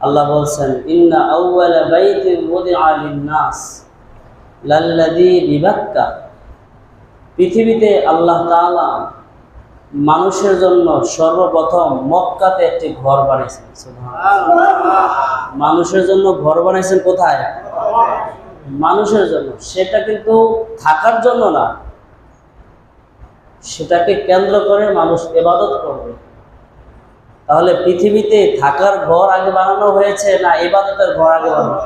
আল্লাহ বলছেন, ইন্না আউওয়ালা বাইতিন ওয়াদিআ লিন-নাস লাল্লাযী বিবাক্কা। পৃথিবীতে আল্লাহ তাআলা মানুষের জন্য সর্বপ্রথম মক্কাতে একটি ঘর বানিয়েছেন। সুবহানাল্লাহ। মানুষের জন্য ঘর বানিয়েছেন কোথায়? মানুষের জন্য। সেটা কিন্তু থাকার জন্য না, সেটাকে কেন্দ্র করে মানুষ ইবাদত করবে। তাহলে পৃথিবীতে থাকার ঘর আগে বানানো হয়েছে না ইবাদতের ঘর আগে বানানো?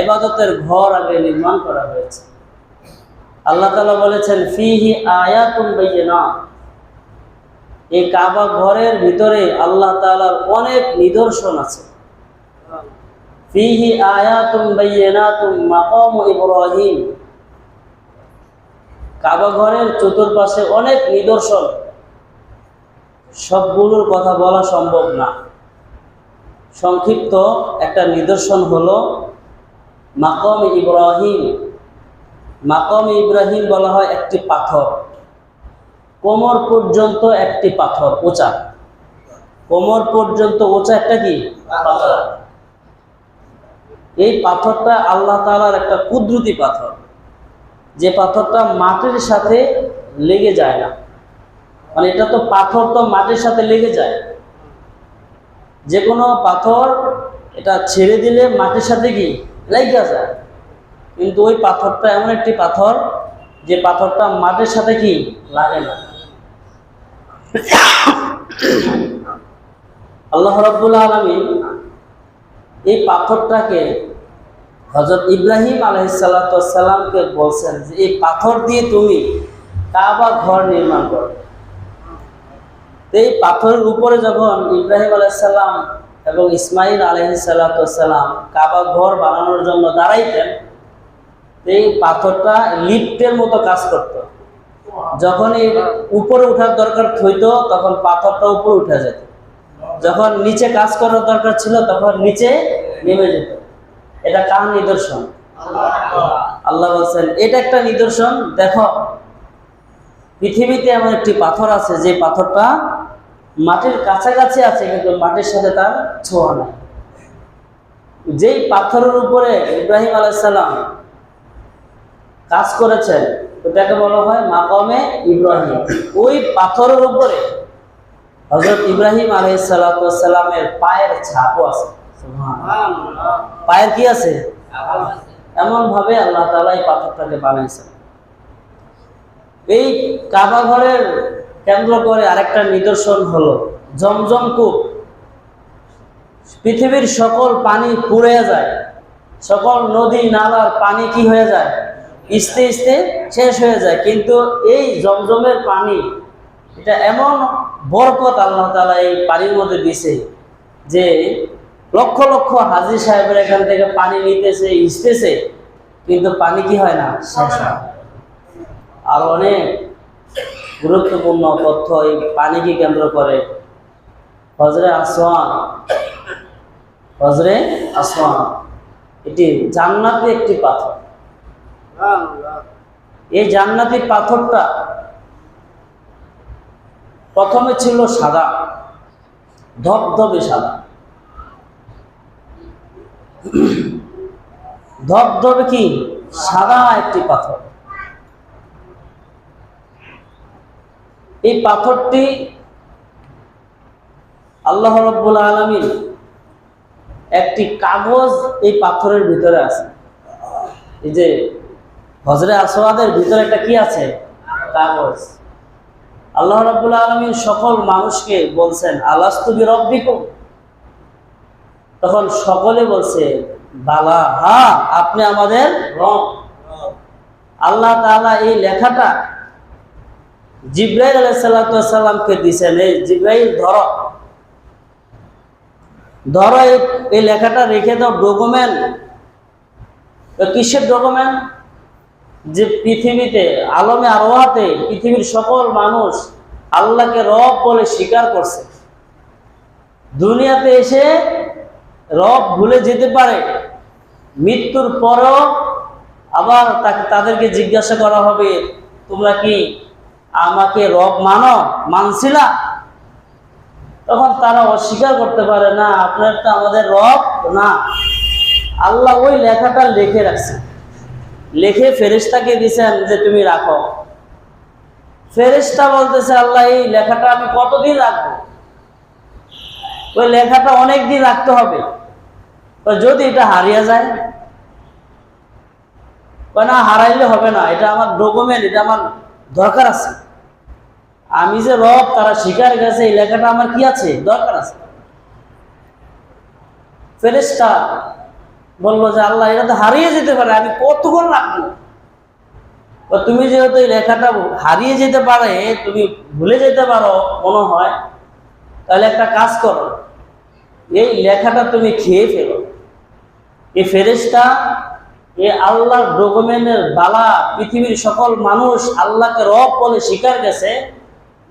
ইবাদতের ঘর আগে নির্মাণ করা হয়েছে। আল্লাহ তাআলা বলেছেন, ফিহি আয়াতুন বাইয়িনাত। এই কাবা ঘরের ভিতরে আল্লাহ তাআলার অনেক নিদর্শন আছে। ফিহি আয়াতুন বাইয়িনাতুন মাকাম ইব্রাহিম। কাবা ঘরের চতুর্পাশে অনেক নিদর্শন, সবগুলোর কথা বলা সম্ভব না। সংক্ষিপ্ত একটা নিদর্শন হলো মাকাম ইব্রাহিম। মাকাম ইব্রাহিম বলা হয় একটি পাথর, কোমর পর্যন্ত একটি পাথর উঁচা, কোমর পর্যন্ত উঁচা একটা কি পাথর। এই পাথরটা আল্লাহ তাআলার একটা কুদরতি পাথর, যে পাথরটা মাটির সাথে লেগে যায় না। মানে এটা তো পাথর, তো মাটির সাথে লেগে যায়। যে কোনো পাথর এটা ছেড়ে দিলে মাটির সাথে কি লেগে যায়, কিন্তু ওই পাথরটা এমন একটি পাথর যে পাথরটা মাটির সাথে কি লাগে না। আল্লাহ রাব্বুল আলামিন এই পাথরটাকে হযরত ইব্রাহিম আলাইহিস সালাতু ওয়াস সালামকে বলছেন যে এই পাথর দিয়ে তুমি কাবা ঘর নির্মাণ করো। এই পাথরের উপরে যখন ইব্রাহিম আলাইহিস সালাম এবং ইসমাইল আলাইহিস সালাতু ওয়াস সালাম কাবা ঘর বানানোর জন্য দাঁড়াইতেন, এই পাথরটা লিফটের মতো কাজ করত। যখন এই উপরে ওঠার দরকার হইতো তখন পাথরটা উপরে উঠে যেত, যখন নিচে কাজ করার দরকার ছিল তখন নিচে নেমে যেত। এটা কার নিদর্শন? আল্লাহ বলছেন এটা একটা নিদর্শন। দেখো পৃথিবীতে এমন একটি পাথর আছে যে পাথরটা মাটির কাছাকাছি আছে কিন্তু মাটির সাথে তার ছোঁয়া নাই। যেই পাথরের উপরে ইব্রাহিম আলাইহিস সালাম কাজ করেছেন ওটাকে বলা হয় মাকামে ইব্রাহিম। ওই পাথরের উপরে হযরত ইব্রাহিম আলাইহিস সালাতু ওয়াস সালামের পায়ের ছাপও আছে। সুবহানাল্লাহ। পায়ের কি আছে? এমন ভাবে আল্লাহ তাআলা এই পাথরটাকে বানাইছেন। এই কাবা ঘরের কেন্দ্র করে আরেকটা নিদর্শন হলো জমজম কূপ। পৃথিবীর সকল পানি পুড়ে যায়, সকল নদী নালার পানি কি হয়ে যায়? ইস্তে ইস্তে শেষ হয়ে যায়, কিন্তু এই জমজমের পানি এটা এমন বরকত আল্লাহ তাআলা এই পানির মধ্যে দিছে যে লক্ষ লক্ষ হাজী সাহেবের এখান থেকে পানি নিতেছে, ইস্তেছে, কিন্তু পানি কি হয় না? শেষ হয়। আর অনেক গুরুত্বপূর্ণ তথ্য এই পানিকে কেন্দ্র করে। হজরে আসওয়ান, হজরে আসওয়ান এটি জান্নাতি একটি পাথর। এই জান্নাতি পাথরটা প্রথমে ছিল সাদা, ধবধবে সাদা, ধবধবে কি সাদা একটি পাথর। এই পাথরটি আল্লাহ রাব্বুল আলামিন একটি কাগজ এই পাথরের ভিতরে আছে। এই যে হজরে আসওয়াদের ভিতরে একটা কি আছে? কাগজ। আল্লাহ রাব্বুল আলামিন সকল মানুষকে বলছেন আলাস্তু বিরাব্বিকুম, তখন সকলে বলছে বালা, হ্যাঁ আপনি আমাদের রব। আল্লাহ তাআলা এই লেখাটা জিবরাইল আলাইহিস সালাতু ওয়াস সালামকে দিয়েছেন, এই জিবরাইল ধরো ধরো এই লেখাটা রেখে দাও। ডকুমেন্ট, কিসের ডকুমেন্ট? যে পৃথিবীতে আলমে আরওয়াতে পৃথিবীর সকল মানুষ আল্লাহকে রব বলে স্বীকার করছে। দুনিয়াতে এসে রব ভুলে যেতে পারে, মৃত্যুর পরও আবার তাদেরকে জিজ্ঞাসা করা হবে তোমরা কি আমাকে রব মানো? মানছিলা? তখন তারা অস্বীকার করতে পারে না, আপনার তো আমাদের রব না। আল্লাহ ওই লেখাটা লিখে রাখছে, লিখে ফেরেশতাকে দিয়েছেন যে তুমি রাখো। ফেরেশতা বলতেছে, আল্লাহ এই লেখাটা আমি কতদিন রাখবো? ওই লেখাটা অনেক দিন রাখতে হবে। যদি এটা হারিয়ে যায়? না, হারাইলে হবে না, এটা আমার ডকুমেন্ট, এটা আমার দরকার আছে। আমি যে রব তারা স্বীকার গেছে, এই লেখাটা আমার কি আছে, দরকার আছে। ফেরেশতা বললো যে আল্লাহ এটা তো হারিয়ে যেতে পারে, আমি কতক্ষণ রাখবো? তুমি যেহেতু এই লেখাটা হারিয়ে যেতে পারে, তুমি ভুলে যেতে পারো মনে হয়, তাহলে একটা কাজ করো, এই লেখাটা তুমি খেয়ে ফেলো। এই ফেরেশতা এই আল্লাহর ডকুমেন্টের বালা পৃথিবীর সকল মানুষ আল্লাহকে রব বলে স্বীকার গেছে,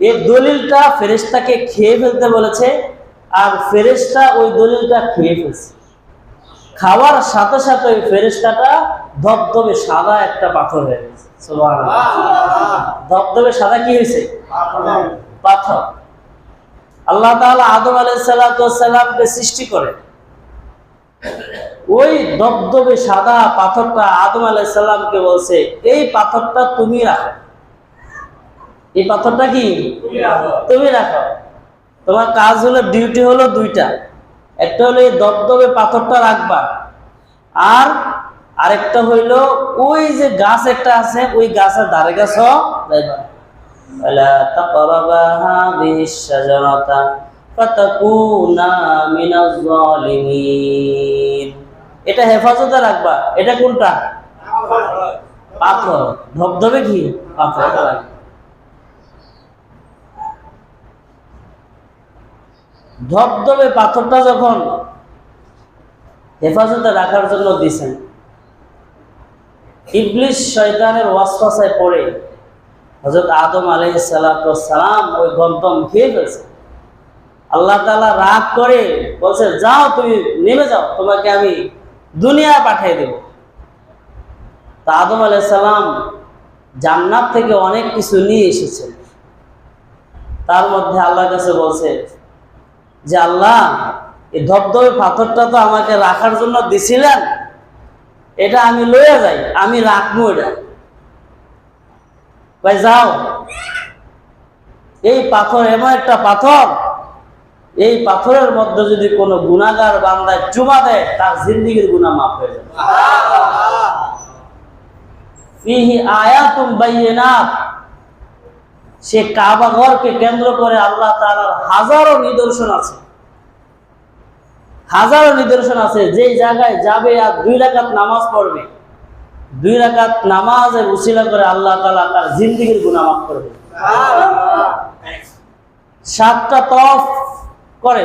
এই দলিলটা ফেরেশতাকে খেয়ে ফেলতে বলেছে, আর ফেরেশতা ওই দলিলটা খেয়ে ফেলছে। খাওয়ার সাথে সাথে ওই ফেরেশতাটা ধবধবে সাদা একটা পাথর হয়ে গেছে। সুবহানাল্লাহ। ধবধবে সাদা কি হয়েছে? পাথর। আল্লাহ তাআলা আদম আলাইহিস সালাতু ওয়াস সালামকে সৃষ্টি করে ওই ধবধবে সাদা পাথরটা আদম আলাইহিস সালামকে বলছে, এই পাথরটা তুমি রাখো। এই পাথরটা কি তুমি রাখো। তোমার কাজ হলো, ডিউটি হলো দুইটা, একটা হলো এই ধবধবে পাথরটা রাখবা, আর আরেকটা হইল ওই যে গাছ একটা আছে, ওই গাছের ধারে কাছেও যাইবা। ওয়ালা তাকরাবা হাযিহিশ শাজারাতা ফাতাকুনা মিনাজ জালিমিন। এটা হেফাজতে রাখবা। এটা কোনটা? পাথর। ধবধবে কি পাথর রাখবা। ধবধবে পাথরটা যখন হেফাজতে রাখার জন্য দিয়েছেন, ইবলিস শয়তানের ওয়াসওয়াসায় পড়ে হযরত আদম আলাইহিস সালাতু ওয়াস সালাম ওই গন্তম খেয়ে ফেলছে। আল্লাহ তাআলা রাগ করে বলছে, যাও তুমি নেমে যাও, তোমাকে আমি দুনিয়া পাঠিয়ে দেব। তা আদম আলাইহিস সালাম জান্নাত থেকে অনেক কিছু নিয়ে এসেছেন। তার মধ্যে আল্লাহর কাছে বলছে যে আল্লাহ, এই ধবধবে পাথরটা তো আমাকে রাখার জন্য দিছিলেন, এটা আমি লইয়া যাই, আমি রাখবো এটা। ভাই যাও, এই পাথর এমন একটা পাথর, এই পাথরের মধ্যে যদি কোনো গুনাহগার বান্দায় চুমা দেয়, তার জিন্দেগীর গুনাহ মাফ হয়ে যাবে। ফিহি আয়াতুম বাইয়িনাত। সে কাবা ঘরকে কেন্দ্র করে আল্লাহ তাআলার হাজারো নিদর্শন আছে, হাজারো নিদর্শন আছে। যেই জায়গায় যাবে আর 2 রাকাত নামাজ পড়বে, 2 রাকাত নামাজের উসিলা করে আল্লাহ তাআলা তার জিন্দেগীর গুনাহ মাফ করবে। 7টা তওয়াফ করে,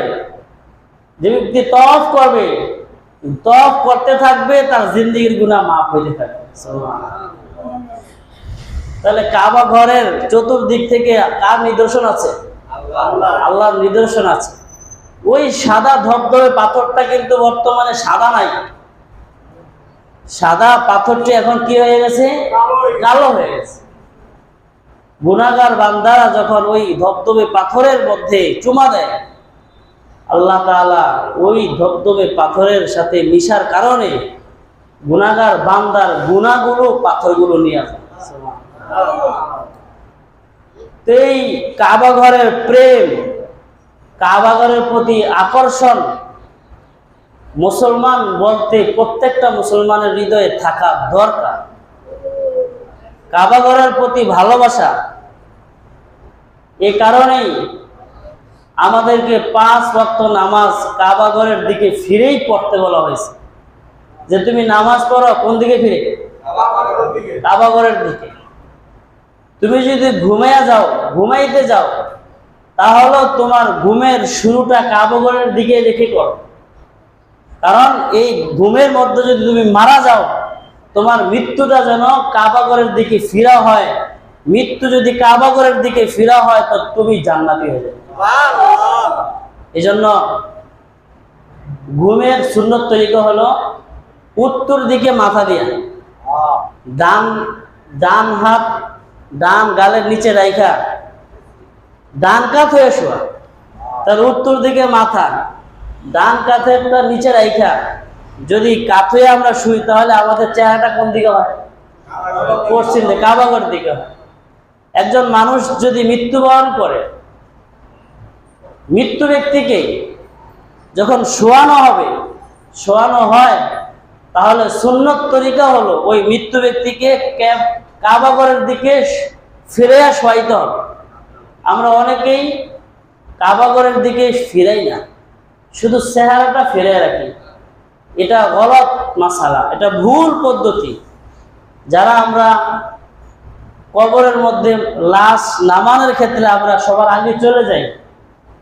যে ব্যক্তি তওয়াফ করবে, তওয়াফ করতে থাকবে, তার জিন্দেগীর গুনাহ মাফ হইতে থাকবে। সুবহানাল্লাহ। তাহলে কাবা ঘরের চতুর্দিক থেকে কার নিদর্শন আছে? আল্লাহর নিদর্শন আছে। ওই সাদা ধবধবে পাথরটা কিন্তু বর্তমানে সাদা নাই, সাদা পাথরটি এখন কি হয়ে গেছে? কালো হয়ে গেছে। গুনাহগার বান্দারা যখন ওই ধবধবে পাথরের মধ্যে চুমা দেয়, আল্লাহ তাআলা ওই ধবধবে পাথরের সাথে মিশার কারণে গুনাহগার বান্দার গুনাহগুলো পাথরগুলো নিয়ে আসে। এই কাবা ঘরের প্রেম, কাবা ঘরের প্রতি আকর্ষণ মুসলমান বলতে প্রত্যেকটা মুসলমানের হৃদয়ে থাকা দরকার। কাবা ঘরের প্রতি ভালোবাসা, এই কারণেই আমাদেরকে 5 ওয়াক্ত নামাজ কাবা ঘরের দিকে ফিরেই পড়তে বলা হয়েছে। যে তুমি নামাজ পড়ো কোন দিকে ফিরে? কাবা ঘরের দিকে। তুমি যদি ঘুমাইতে যাও, তাহলে তোমার ঘুমের শুরুটা কাবা ঘরের দিকে রেখে করো। কারণ এই ঘুমের মধ্যে যদি তুমি মারা যাও, তোমার মৃত্যুটা যেন কাবা ঘরের দিকে ফিরা হয়। মৃত্যু যদি কাবা ঘরের দিকে ফিরা হয়, তো তুমি জান্নাতি হয়ে যাবে। এজন্য ঘুমের সুন্নত তরিকা হলো উত্তর দিকে মাথা দিয়া, ডান হাত ডান গালের নিচে রাইখা ডান কাত হয়ে শোয়া। তার উত্তর দিকে মাথা, ডান কাঁধেরটা নিচে রাইখা যদি কাঁথে আমরা শুই, তাহলে আমাদের চেহারাটা কোন দিকে হয়? পশ্চিম দিকে, কাবাগরের দিকে হয়। একজন মানুষ যদি মৃত্যুবরণ করে, মৃত্যু ব্যক্তিকে যখন শোয়ানো হবে, শোয়ানো হয়, তাহলে সুন্নত তরিকা হলো ওই মৃত্যু ব্যক্তিকে কাবাগরের দিকে ফিরে শোয়াইতে হবে। আমরা অনেকেই কাবাগরের দিকে ফিরাই না, শুধু চেহারাটা ফিরে রাখি। এটা গলত মাসালা, এটা ভুল পদ্ধতি। যারা আমরা কবরের মধ্যে লাশ নামানোর ক্ষেত্রে আমরা সবার আগে চলে যাই,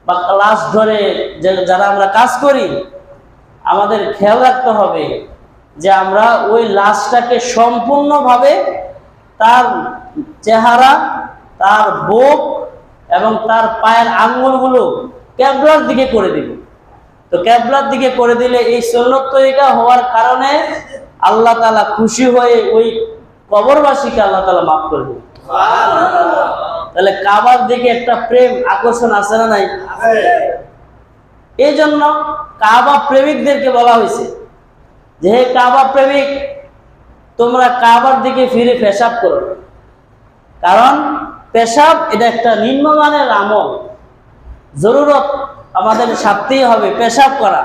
বা লাশ ধরে যারা আমরা কাজ করি, আমাদের খেয়াল রাখতে হবে যে আমরা ওই লাশটাকে সম্পূর্ণভাবে তার চেহারা, তার বুক এবং তার পায়ের আঙ্গুলগুলো ক্যাবলার দিকে করে দিব। তো ক্যাবলার দিকে করে দিলে এই সুন্নত তরিকা হওয়ার কারণে আল্লাহ তাআলা খুশি হয়ে ওই কবরবাসীকে আল্লাহ তাআলা মাফ করে দিবেন। তাহলে কাবার দিকে একটা প্রেম আকর্ষণ আছে না নাই? এই জন্য কাবা প্রেমিকদেরকে বলা হয়েছে যে হে কাবা প্রেমিক, তোমরা কাবার দিকে ফিরে পেশাব করো। কারণ পেশাব এটা একটা নিম্নমানের আমল, জরুরত আমাদের সাথেই হবে পেশাব করা।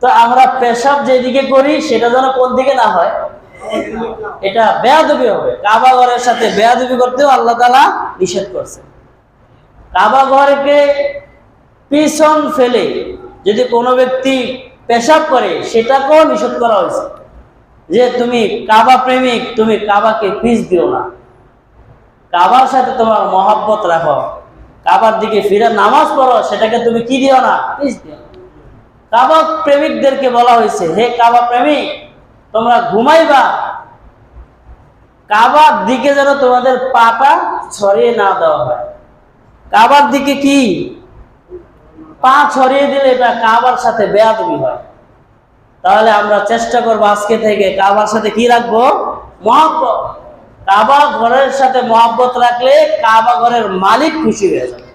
তো আমরা পেশাব যেদিকে করি সেটা যেন কোন দিকে না হয়, এটা বেয়াদবি হবে। কাবা ঘরের সাথে বেয়াদবি করতেও আল্লাহ তাআলা নিষেধ করছে। কাবা ঘরকে পিছন ফেলে যদি কোনো ব্যক্তি পেশাব করে, সেটাকেও নিষেধ করা হয়েছে যে তুমি কাবা প্রেমিক, তুমি কাবাকে পিছ দিও না, কাবার সাথে তোমার মহব্বত রাখো, কাবার দিকে ফিরে নামাজ পড়ো, সেটাকে তুমি কি দিও না, পিছ দিও। কাবা প্রেমিকদেরকে বলা হয়েছে হে কাবা প্রেমিক, তোমরা ঘুমাইবা, কাবার দিকে যেন তোমাদের পাটা ছড়িয়ে না দেওয়া হয়। কাবার দিকে কি পা ছড়িয়ে দিলে এটা কাবার সাথে বেয়াদবি হয়। তাহলে আমরা চেষ্টা করবো আজকে থেকে কাবার সাথে কি রাখবো, মহব্বত। কাবা ঘরের সাথে মহব্বত রাখলে কাবা ঘরের মালিক খুশি হয়ে যাবে।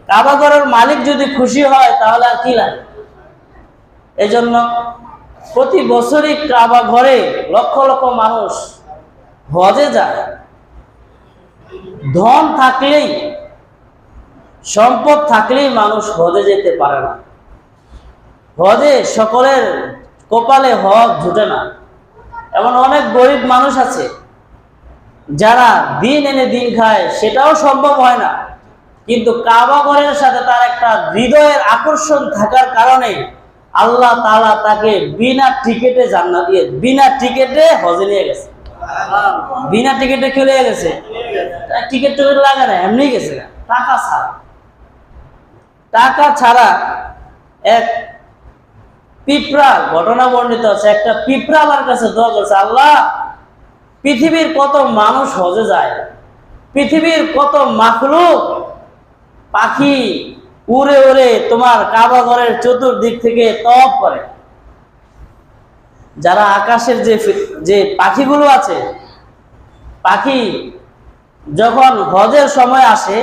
কাবা ঘরের মালিক যদি খুশি হয় তাহলে আর কি লাগে। এজন্য প্রতি বছরই কাবা ঘরে লক্ষ লক্ষ মানুষ হজে যায়। ধন থাকলেই, সম্পদ থাকলেই মানুষ হজে যেতে পারে না। হজে সকলের কপালে হজ জুটে না। এমন অনেক গরিব মানুষ আছে যারা দিন এনে দিন খায়, সেটাও সম্ভব হয় না। কিন্তু কাবা ঘরের সাথে তার একটা হৃদয়ের আকর্ষণ থাকার কারণে আল্লাহ তাআলা তাকে বিনা টিকিটে জান্নাত দিয়ে, বিনা টিকিটে হজে নিয়ে গেছে। বিনা টিকিটে চলে গেছে, টিকিট টিকিট লাগে না, এমনি গেছে, টাকা ছাড়া। টাকা ছাড়া এক পিঁপড়া, ঘটনা বর্ণিত আছে, একটা পিঁপড়া আমার কাছে দোয়া করছে, আল্লাহ পৃথিবীর কত মানুষ হজে যায়, পৃথিবীর কত মাখলুক পাখি উড়ে উড়ে তোমার কাবা ঘরের চতুর্দিক থেকে তওয়াফ করে। যারা আকাশের যে পাখিগুলো আছে, পাখি যখন হজের সময় আসে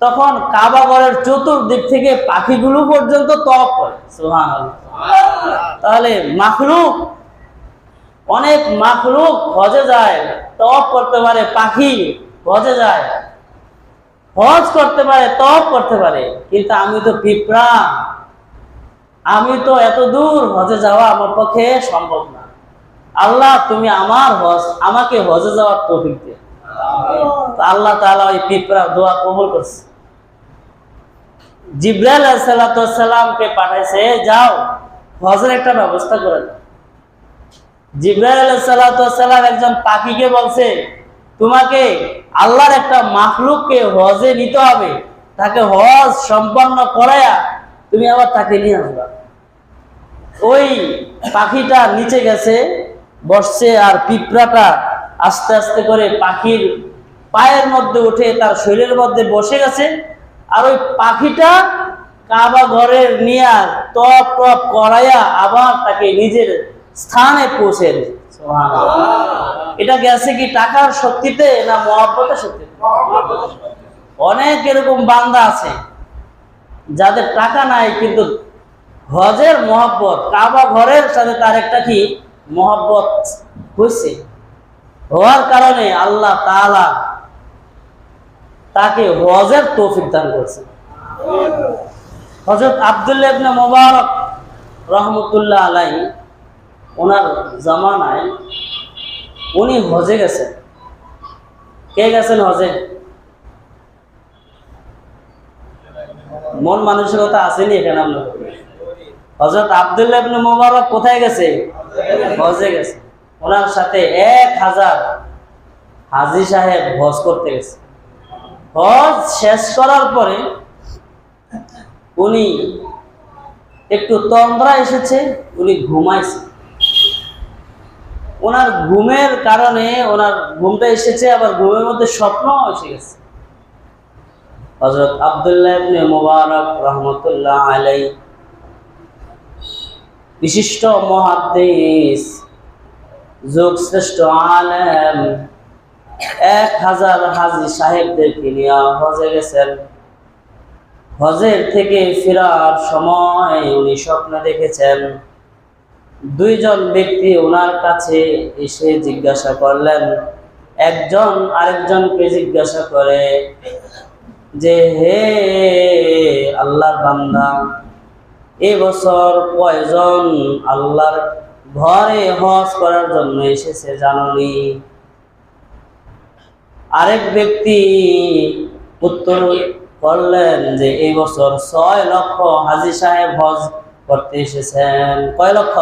তখন কাবা ঘরের চতুর্দিক থেকে পাখিগুলো পর্যন্ত তওয়াফ করে। সুবহানাল্লাহ। তাহলে মাখলুক, অনেক মাখলুক হজে যায়, তওয়াফ করতে পারে, পাখি হজে যায়, হজ করতে পারে, তওয়াফ করতে পারে। কিন্তু আমি তো পিঁপড়া, আমি তো এত দূর হজে যাওয়া আমার পক্ষে সম্ভব না। আল্লাহ তুমি আমাকে হজে যাওয়ার তৌফিক দে। আল্লাহ তাআলা ওই পিঁপড়া দোয়া কবুল করছে। জিবরাইল আলাইহিস সালামকে পাঠাইছে, যাও হজের একটা ব্যবস্থা করে দাও। জিবরাইল আলাইহিস সালাম একজন পাখিকে বলছে, তোমাকে আল্লাহর একটা মাখলুককে হজে নিতে হবে, তাকে হজ সম্পন্ন করায়া তুমি আবার তাকে নিয়ে আসবা। ওই পাখিটা নিচে গেছে, বসছে, আর পিঁপড়াটা আস্তে আস্তে করে পাখির পায়ের মধ্যে উঠে তার শরীরের মধ্যে বসে গেছে। আর ওই পাখিটা কাবা ঘরের নিয়ে তওয়াফ করাইয়া আবার তাকে নিজের স্থানে পৌঁছে দেয়। এটা গেছে কি টাকার শক্তিতে না মহব্বতের শক্তিতে? অনেক এরকম বান্দা আছে যাদের টাকা নাই কিন্তু হজের মহব্বত, কাবা ঘরের সাথে তার একটা কি মহব্বত হয়েছে, হওয়ার কারণে আল্লাহ তাআলা তাকে হজের তৌফিক দান করেছে। হযরত আব্দুল্লাহ ইবনে মুবারক রহমতুল্লাহ আলাইহি, ওনার জামানায় উনি হজে গেছেন। কে গেছেন হজে? মন মানসিকতা আসেনি এখানে আমরা। হযরত আব্দুল্লাহ ইবনে মুবারক কোথায় গেছে? হজে গেছে। ওনার সাথে 1000 হাজী সাহেব হজ করতে গেছে। হজ শেষ করার পরে উনি একটু তন্দ্রা এসেছে, উনি ঘুমাইছে। ওনার ঘুমের কারণে ওনার ঘুমটা এসেছে, আবার ঘুমের মধ্যে স্বপ্ন এসে গেছে। হযরত আব্দুল্লাহ ইবনে মুবারক রহমতুল্লাহ আলাইহি, বিশিষ্ট মুহাদ্দিস, যুগশ্রেষ্ঠ আলেম, 1000 হাজী সাহেবদেরকে নিয়ে হজে গেছেন। হজের থেকে ফেরার সময় উনি স্বপ্ন দেখেছেন। দুইজন ব্যক্তি ওনার কাছে এসে জিজ্ঞাসা করলেন, একজন আরেকজনকে জিজ্ঞাসা করে যে, হে আল্লাহর বান্দা, এই বছর কয়জন আল্লাহর ঘরে হজ করার জন্য এসেছে জানোনি? আরেক ব্যক্তি উত্তর করলেন যে এই বছর 6 লক্ষ হাজী সাহেব হজ করতে এসেছেন। কয় লক্ষ?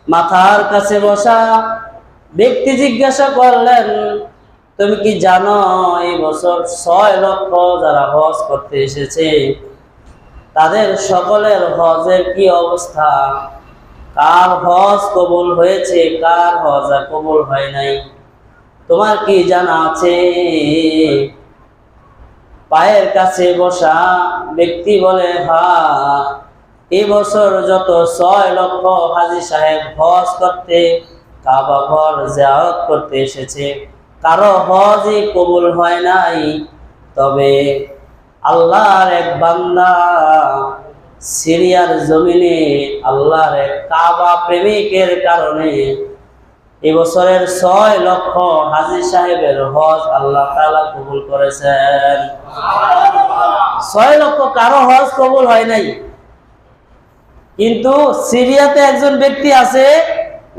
মাথার কাছে বসা ব্যক্তি জিজ্ঞাসা করলেন, তুমি কি জানো এই বছর 6 লক্ষ যারা হজ করতে এসেছে তাদের সকলের হজের কি অবস্থা? কার হজ কবুল হয়েছে, কার হজ কবুল হয় নাই, তোমার কি জানা আছে? পায়ের কাছে বসা ব্যক্তি বলে, হ্যাঁ, এই বছর যত 6 লক্ষ হাজী সাহেব হজ করতে কাবা ঘর জিয়ারত করতে এসেছে কারো হজই কবুল হয় নাই। তবে আল্লাহর এক বান্দা সিরিয়ার জমিনে আল্লাহর এক কাবা প্রেমিকের কারণে এবছরের 6 লক্ষ হাজী সাহেবের হজ আল্লাহ তাআলা কবুল করেছেন। 6 লক্ষ কারো হজ কবুল হয় নাই, কিন্তু সিরিয়াতে একজন ব্যক্তি আছে,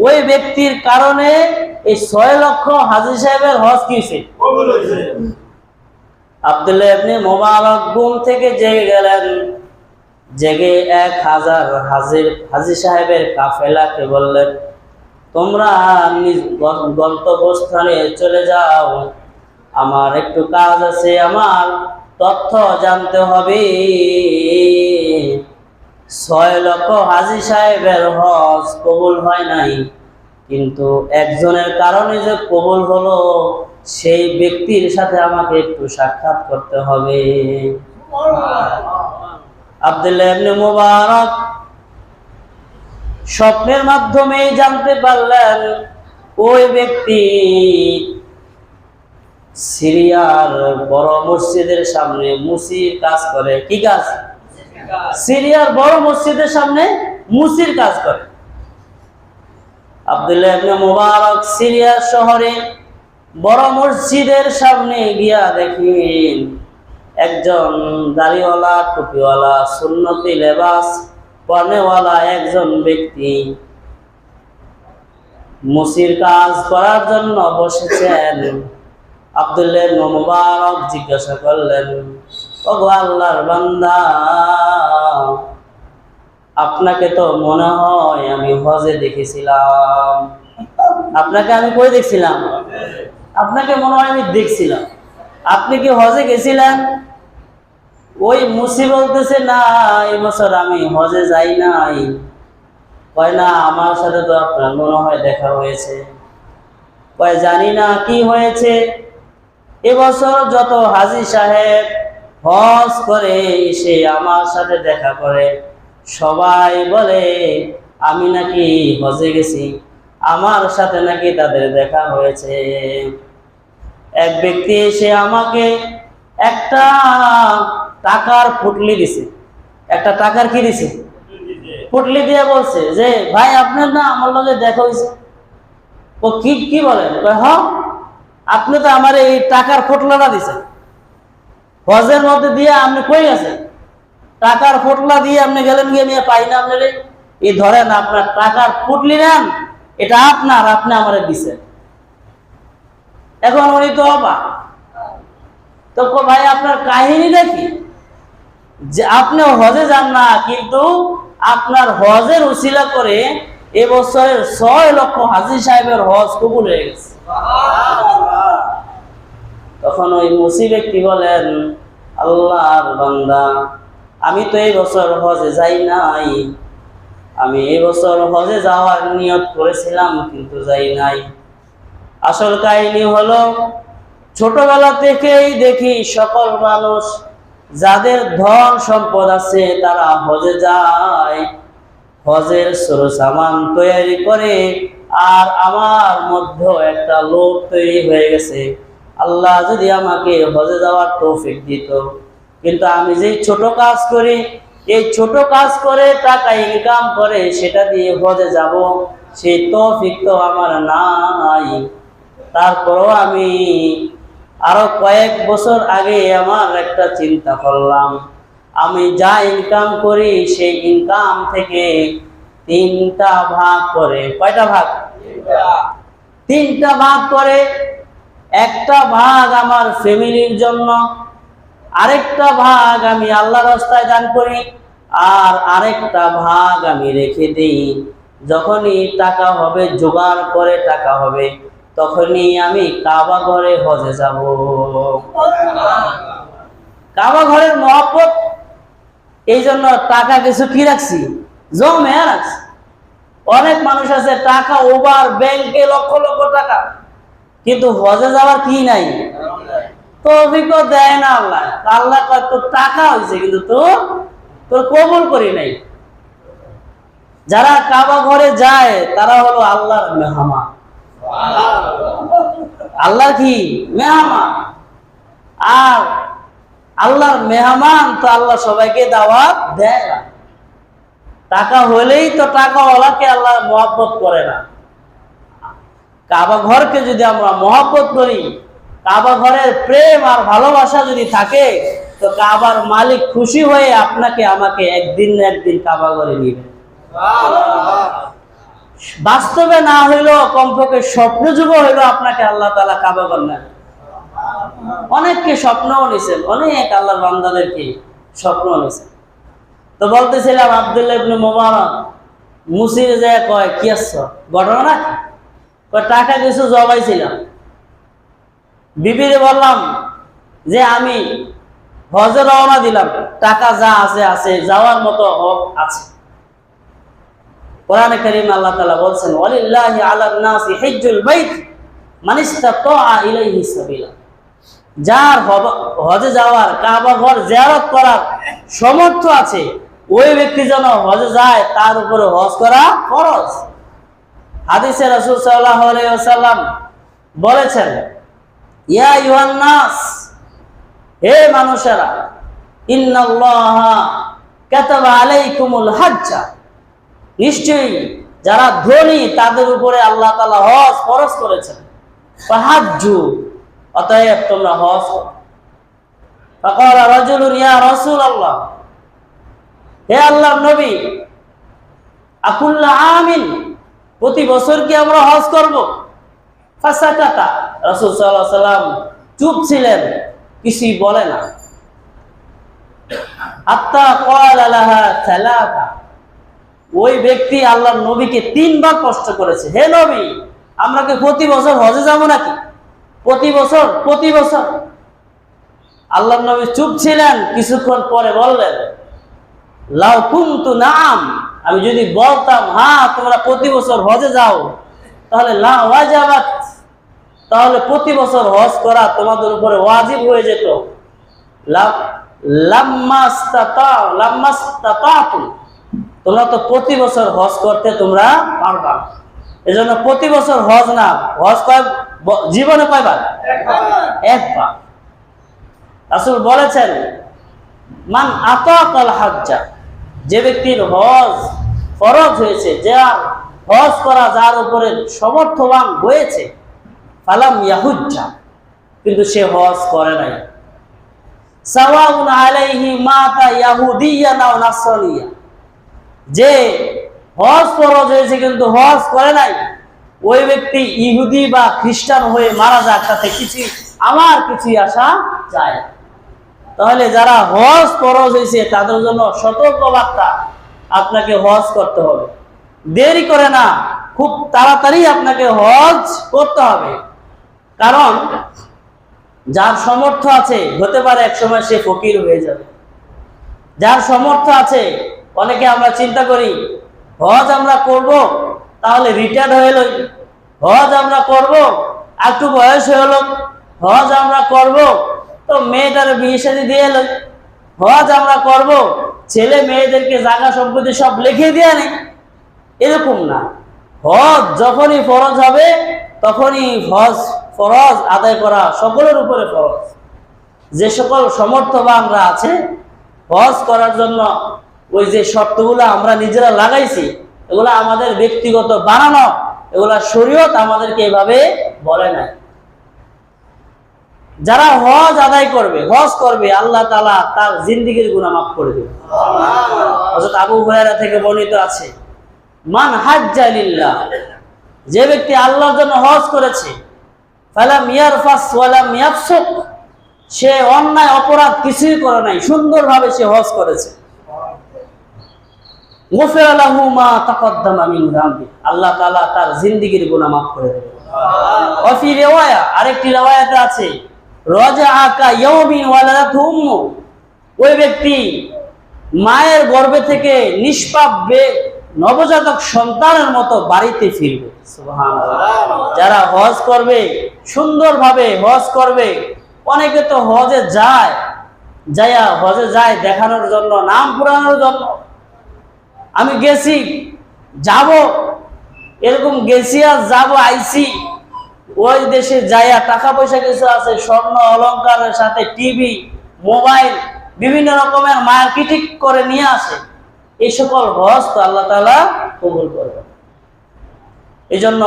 ওই ব্যক্তির কারণে এই 6 লক্ষ হাজী সাহেবের হজ কি হয়েছে? কবুল হয়েছে। আব্দুল্লাহ ইবনে মুবারক ঘুম থেকে জেগে গেলেন। জেগে 1000 হাজী সাহেবের কাফেলাকে বললেন, তোমরা নিজ গন্তব্যস্থানে চলে যাও, আমার একটু কাজ আছে, আমার তথ্য জানতে হবে। 6 লক্ষ হাজী সাহেবের হজ কবুল হয় নাই, কিন্তু একজনের কারণে যে কবুল হলো সেই ব্যক্তির সাথে আমাকে একটু সাক্ষাৎ করতে হবে। আব্দুল্লাহ ইবনে মুবারক স্বপ্নের মাধ্যমে জানতে পারলেন ওই ব্যক্তি সিরিয়ার বড় মসজিদের সামনে মুসির কাজ করে। কি কাজ? সিরিয়ার বড় মসজিদের সামনে মুসির কাজ করে। আব্দুল্লাহ ইবনে মুবারক সিরিয়া শহরে বড় মসজিদের সামনে গিয়া দেখেন একজন দাড়িওয়ালা, টুপিওয়ালা, সুন্নতি লেবাস পরনেওয়ালা একজন ব্যক্তি মুসির কাজ করার জন্য বসেছেন। আব্দুল্লাহ ইবনে মুবারক জিজ্ঞাসা করলেন, ওগো আল্লাহর বান্দা, আপনাকে তো মনে হয় আমি হজে দেখেছিলাম। আপনাকে আমি কই দেখছিলাম? আপনাকে মনে হয় আমি দেখছিলাম। আপনি কি হজে গেছিলেন? ওই মুসি বলতেছে, না, এই বছর আমি হজে যাই নাই। কয় না, আমার সাথে তো আপনার মনে হয় দেখা হয়েছে। কয় জানি না কি হয়েছে, এবছর যত হাজী সাহেব হজ করে এসে আমার সাথে দেখা করে সবাই বলে আমি নাকি হজে গেছি, আমার সাথে নাকি তাদের দেখা হয়েছে। এক ব্যক্তি এসে আমাকে একটা টাকার পুটলি দিছে, একটা টাকার কি দিছে, পুটলি দিয়ে বলছে যে ভাই আপনার না আমার লগে দেখা হয়েছে। ও কি কি বলেন? হ্যাঁ, আপনি তো আমার এই টাকার পোটলাটা দিছেন, হজের মধ্যে দিয়ে আপনি কই গেছেন? টাকার পোটলা দিয়ে আপনি গেলেন, গিয়ে নিয়ে পাই না আপনার এই ধরেন আপনার টাকার পুটলি নেন, এটা আপনার, আপনি আমারে দিছেন। এখন উনি তো অবাক, তো ভাই আপনার কাহিনীটা কি? যে আপনি হজে যান না, কিন্তু আপনার হজের উসিলা করে এবছরের 6 লক্ষ হাজী সাহেবের হজ কবুল হয়ে গেছে। তখন ওই মুসি ব্যক্তি বলেন, আল্লাহর বান্দা, আমি তো এই বছর হজে যাই নাই, আমি এই বছর হজে যাওয়ার নিয়ত করেছিলাম কিন্তু যাই নাই। আসল কাহিনী হলো, ছোটবেলা থেকেই দেখি সকল মানুষ যাদের ধন সম্পদ আছে তারা হজে যায়, হজের সরসামান তৈরি করে, আর আমার মধ্যে একটা লোভ তৈরি হয়ে গেছে, আল্লাহ যদি আমাকে হজে যাওয়ার তৌফিক দিত। কিন্তু আমি যে ছোট কাজ করি, এই ছোট কাজ করে টাকা ইনকাম করে সেটা দিয়ে হজে যাব, সেই তৌফিক তো আমার নাই। তারপরও আমি আরো কয়েক বছর আগে আমার একটা চিন্তা করলাম, আমি যা ইনকাম করি সেই ইনকাম থেকে 3টা ভাগ করে, কয়টা ভাগ? 3টা ভাগ করে, একটা ভাগ আমার ফ্যামিলির জন্য, আরেকটা ভাগ আমি আল্লাহর রাস্তায় দান করি, আর আরেকটা ভাগ আমি রেখে দিই। যখনই টাকা হবে, জোগাড় করে টাকা হবে, তখনই আমি কাবা ঘরে হজে যাব। কাবা ঘরের মহব্বত, এই জন্য টাকা কিছু কি রাখছি, জমে রাখছি। অনেক মানুষ আছে টাকা ওভার ব্যাংকে লক্ষ লক্ষ টাকা, কিন্তু হজে যাওয়ার কি নাই, তৌফিক দেয় না আল্লাহ। আল্লাহ কয় তোর টাকা হয়েছে কিন্তু তোর কবুল করি নাই। যারা কাবা ঘরে যায় তারা হলো আল্লাহর মেহমান, আল্লাহর কি মেহমান। আর আল্লাহর মেহমান তো আল্লাহ সবাইকে দাওয়াত দেয় না। টাকা হলেই তো টাকাওয়ালাকে আল্লাহ মহব্বত করে না। কাবা ঘরকে যদি আমরা মহব্বত করি, কাবা ঘরের প্রেম আর ভালোবাসা যদি থাকে, তো কাবার মালিক খুশি হয়ে আপনাকে আমাকে একদিন না একদিন কাবা ঘরে নিবে। বাস্তবে না হইলেও কমপক্ষে স্বপ্ন যুগ হইলো আপনাকে আল্লাহ তাআলা কাবা ঘর নেন। অনেককে স্বপ্নও নিছেন, অনেক আল্লাহর বান্দাদেরকে স্বপ্ন নিছেন। তো বলতেছিলাম আব্দুল্লাহ ইবনে মুবারক মুসিরে যায় কয় কি আসছো, ঘটনা না কয় টাকা কিছু জমাইছিলাম, বিবিরে বললাম যে আমি হজে রওনা দিলাম, টাকা যা আছে আছে, যাওয়ার মতো হক আছে। কোরআনে কারীমে আল্লাহ তাআলা বলছেন, ওয়ালিল্লাহি আলান নাসি হিজ্জুল বাইত মান ইসতাতা ইলাইহি সাবিলা। যার হজে যাওয়ার, কাবা ঘর জিয়ারত করার সামর্থ্য আছে, ওই ব্যক্তি যেন হজে যায়, তার উপরে হজ করা ফরজ। হাদিসে রাসূল সাল্লাল্লাহু আলাইহি ওয়াসাল্লাম বলেছেন, ইয়া আইয়ুহান নাস, হে মানুষেরা, ইন্নাল্লাহা কাতাবা আলাইকুমুল হজ্জা, নিশ্চয়ই যারা ধনী তাদের উপরে আল্লাহ তাআলা হজ ফরজ করেছেন। ফাহাজ্জু, অতএব তোমরা হজ করো। ফাকালা রাজুলুন ইয়া রাসূলুল্লাহ, হে আল্লাহর নবী, আকুল্লা আমিন, প্রতি বছর কি আমরা হজ করব? ফাসাকাতা, রাসূল সাল্লাল্লাহু আলাইহি ওয়াসাল্লাম চুপ ছিলেন, কিছুই বলে না। হাত্তা ক্বালা লাহা সালাসা, ওই ব্যক্তি আল্লাহর নবীকে 3 বার প্রশ্ন করেছে, হে নবী, আমরা কি প্রতি বছর হজে যাব নাকি? প্রতি বছর? আল্লাহর নবী চুপ ছিলেন, কিছুক্ষণ পরে বললেন, লাউ কুনতু নাম, আমি যদি বলতাম হ্যাঁ তোমরা প্রতি বছর হজে যাও, তাহলে লা ওয়াজাবাত, তাহলে প্রতি বছর হজ করা তোমাদের উপরে ওয়াজিব হয়ে যেত। লাম্মাস্তাতাতু, তোমরা তো প্রতি বছর হজ করতে তোমরা পারবা। এজন্য প্রতি বছর হজ না, হজ জীবনে কয়বার? একবার। রাসূল বলেছেন, মান আতাকাল হাজ্জা, যে ব্যক্তির হজ ফরজ হয়েছে, যার হজ করা যার উপরে সমর্থবান হয়েছে, ফালাম ইয়াহুজ্জা, কিন্তু সে হজ করে নাই, সাওয়াউন আলাইহি মাতা ইয়াহুদিয়ান আও নাসরানিয়া, যে হজ ফরজ হয়েছে কিন্তু হজ করে নাই, ওই ব্যক্তি ইহুদি বা খ্রিস্টান হয়ে মারা যাক, তাতে আমার কিছুই আসা যায়। তাহলে যারা হজ ফরজ হয়েছে তাদের জন্য সতর্ক বার্তা, আপনাকে হজ করতে হবে, দেরি করে না, খুব তাড়াতাড়ি আপনাকে হজ করতে হবে। কারণ যার সামর্থ্য আছে, হতে পারে একসময় সে ফকির হয়ে যাবে। যার সামর্থ্য আছে, অনেকে আমরা চিন্তা করি হজ আমরা করব, তাহলে রিটায়ার্ড হয়ে এলো, হজ আমরা করব, একটু বয়স হয়ে এলো, হজ আমরা করব, তো মেয়েটার বিয়ে শাদী দিয়ে এলো, হজ আমরা করব, ছেলে মেয়েদেরকে জায়গা সম্পত্তি সব লিখে দিয়ে নেই। এরকম না, হজ যখনই ফরজ হবে তখনই হজ ফরজ আদায় করা সকলের উপরে ফরজ। যে সকল সমর্থবানরা আছে হজ করার জন্য, ওই যে শর্তগুলো আমরা নিজেরা লাগাইছি, এগুলো আমাদের ব্যক্তিগত বানানো, এগুলা শরীয়ত আমাদেরকে এভাবে বলে নাই। যারা হজ আদায় করবে, হজ করবে, আল্লাহ তাআলা তার জিন্দেগীর গুনাহ মাফ করে দেবে। হযরত আবু হুরায়রা থেকে বর্ণিত আছে, মান হাজ্জা লিল্লাহ, যে ব্যক্তি আল্লাহর জন্য হজ করেছে, ফালাম ইয়ারফাস ওয়ালাম ইয়াফসুক, সে অন্যায় অপরাধ কিছুই করে নাই, সুন্দরভাবে সে হজ করেছে, গুফিরা লাহু মা তাকদ্দামা মিন যামবি, আল্লাহ তাআলা তার জিন্দেগীর গুনাহ মাফ করে দেবে। ওয়া ফি রিওয়ায়া, আরেকটি riwayate আছে, রাজাআ কা ইয়াউমিন ওয়ালাদাতহু উম্মু, ওই ব্যক্তি মায়ের গর্ভে থেকে নিষ্পাপ নবজাতক সন্তানের মতো বাড়িতে ফিরবে। সুবহানাল্লাহ। যারা হজ করবে, সুন্দরভাবে হজ করবে, অনেকে তো হজে যায়, হজে যায় দেখানোর জন্য, নাম পুরানোর জন্য, আমি গেছি, যাব, এরকম গেছি আর যাব, আইসি, ওই দেশে যাইয়া টাকা পয়সা কিছু আছে, স্বর্ণ অলংকারের সাথে টিভি, মোবাইল, বিভিন্ন রকমের মার্কেটিং করে নিয়ে আসে। এই সকল হজ তো আল্লাহ তাআলা কবুল করবে। এই জন্য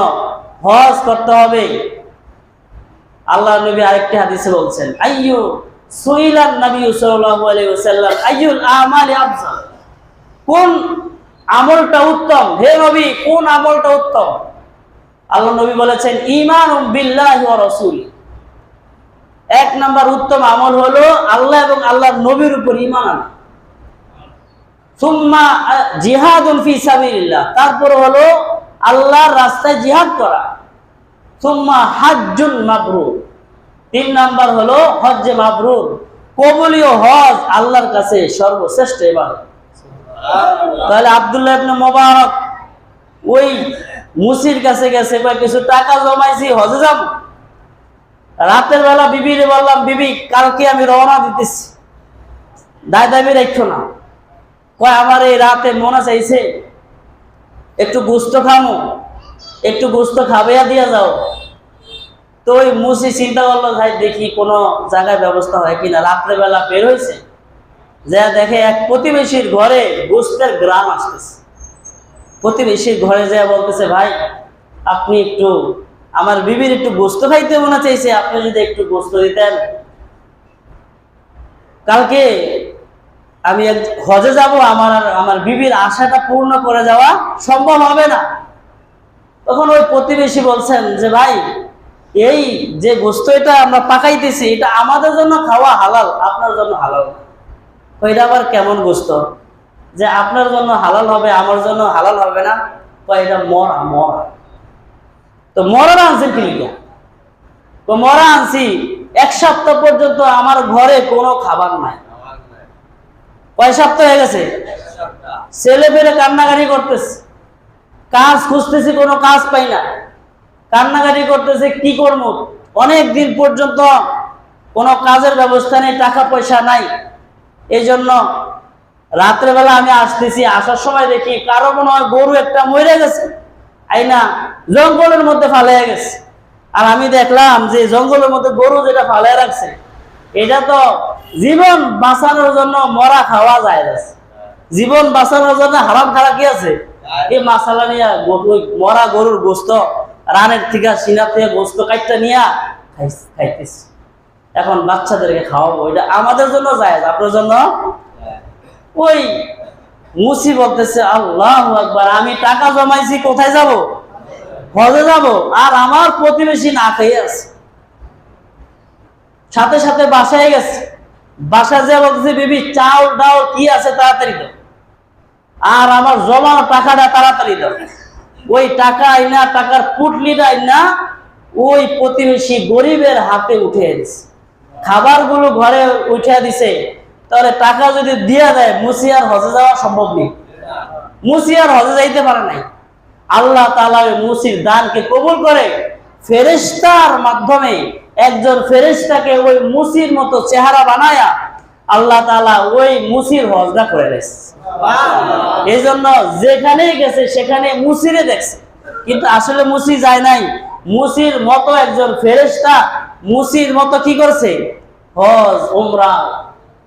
হজ করতে হবে। আল্লাহ নবী আরেকটি হাদিসে বলছেন, আইয়ু সুইলান নবী সাল্লাল্লাহু আলাইহি ওয়াসাল্লাম আইয়ুল আমালি আফজাল, কোন আমলটা উত্তম, হে নবী কোন আমলটা উত্তম? আল্লাহ নবী বলেছেন, ঈমানুম বিল্লাহি ওয়া রাসূলি, এক নাম্বার উত্তম আমল হলো আল্লাহ এবং আল্লাহর নবীর উপর ঈমান আনা। সুম্মা জিহাদুন ফি সাবিলিল্লাহ, তারপর হলো আল্লাহর রাস্তায় জিহাদ করা। সুম্মা হাজ্জুন মাবরুর, তিন নাম্বার হলো হজ্জে মাবরুর, কবুলীয় হজ আল্লাহর কাছে সর্বশ্রেষ্ঠ ইবাদত। তাহলে আব্দুল্লাহ ইবনে মুবারক ওই মুসির কাছে গেছে, কিছু টাকা জমাইছি, হজে যাব। রাতের বেলা বিবিরে বললাম, বিবি কালকে আমি রওনা দিতেছি, দাবি রাখছো না। কয় আমার এই রাতে মনে চাইছে একটু গোস্ত খামো, একটু গোস্ত খাবেয়া দিয়া যাও। তো ওই মুসি চিন্তা করলো, ভাই দেখি কোনো জায়গায় ব্যবস্থা হয় কিনা। রাত্রেবেলা বের হয়েছে, যা দেখে এক প্রতিবেশীর ঘরে গোস্তের গ্রাম আসতেছে। প্রতিবেশীর ঘরে যা বলতেছে, ভাই আপনি একটু, আমার বিবির একটু গোস্ত খাইতে মনে চাইছে, আপনি যদি একটু গোস্ত দিতেন, কালকে আমি হজে যাব, আমার বিবির আশাটা পূর্ণ করে যাওয়া সম্ভব হবে না। তখন ওই প্রতিবেশী বলছেন যে, ভাই এই যে গোস্ত এটা আমরা পাকাইতেছি, এটা আমাদের জন্য খাওয়া হালাল, আপনার জন্য হালাল না। এটা আবার কেমন গোস্ত যে আপনার জন্য হালাল হবে, আমার জন্য হালাল হবে না? এটা মরা। তো মরা আনছেন কি লিখা? তো মরা আনছি, এক সপ্তাহ পর্যন্ত আমার ঘরে কোনো খাবার নাই। কয় সপ্তাহ হয়ে গেছে? ছেলে পেলে কান্নাকাটি করতেছে, কাজ খুঁজতেছি, কোনো কাজ পাই না, কান্নাকাটি করতেছে, কি করবো? অনেক দিন পর্যন্ত কোনো কাজের ব্যবস্থা নেই, টাকা পয়সা নাই। এই জন্য রাত্রেবেলা আমি আসতেছি, আসার সময় দেখি কারো মনে হয় গরু একটা মরে গেছে, আইনা জঙ্গলের মধ্যে ফালাইয়া গেছে। আর আমি দেখলাম যে জঙ্গলের মধ্যে গরু যেটা ফালাইয়া রাখছে, এটা তো জীবন বাঁচানোর জন্য মরা খাওয়া যায় না, জীবন বাঁচানোর জন্য হারাম খাওয়া কি আছে? এই মাসালা নিয়ে মরা গরুর গোস্ত রানের থেকে সিনা থেকে গোস্ত কাটটা নিয়ে খাইতেছি, এখন বাচ্চাদেরকে খাওয়াবো, এটা আমাদের জন্য যায়, আপনার জন্য। ওই মুসি বলতেছে আল্লাহু আকবার, আমি টাকা জমাইছি, কোথায় যাব? হজে যাব, আর আমার প্রতিবেশী না খেয়ে আছে। সাথে সাথে বাসায় গেছে, বাসা যে বলতেছে বিবি চাউল ডাউল কি আছে তাড়াতাড়ি দাও, আর আমার জমানো টাকাটা তাড়াতাড়ি দাও। ওই টাকা আইনা, টাকার পুটলিটা আইনা ওই প্রতিবেশী গরিবের হাতে উঠে দিছে, খাবারগুলো ঘরে উঠে দিছে। তাহলে টাকা যদি দিয়া দেয়, মুসি আর হজে যাওয়া সম্ভব নেই, মুসি আর হজে যাইতে পারে নাই। আল্লাহ তাআলা ওই মুসির দানকে কবুল করে ফেরেশতার মাধ্যমে একজন ফেরেশতাকে ওই মুসির মতো চেহারা বানায়া আল্লাহ তাআলা ওই মুসির হজটা করে দিয়েছে। এই জন্য যেখানেই গেছে সেখানে মুসিরে দেখছে, কিন্তু আসলে মুসি যায় নাই, মুসির মতো একজন ফেরেশতা মুসির মতো কি করছে? হজ উমরা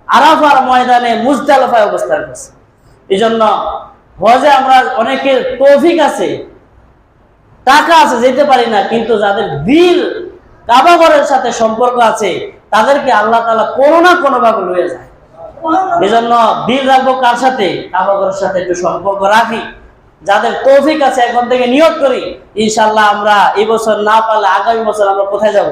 আরাফার ময়দানে মুজদালিফায় অবস্থান করছে। এই জন্য হজে আমরা অনেকের তৌফিক আছে, টাকা আছে, যেতে পারি না, কিন্তু যাদের দিল কাবা ঘরের সাথে সম্পর্ক আছে তাদেরকে আল্লাহ তাআলা কোনো না কোনো ভাবে লয়ে যায়। এই জন্য দিল রাখবো কার সাথে? কাবা ঘরের সাথে একটু সম্পর্ক রাখি। যাদের তৌফিক আছে এখন থেকে নিয়ত করি, ইনশাআল্লাহ আমরা এই বছর না পারলে আগামী বছর আমরা কোথায় যাব?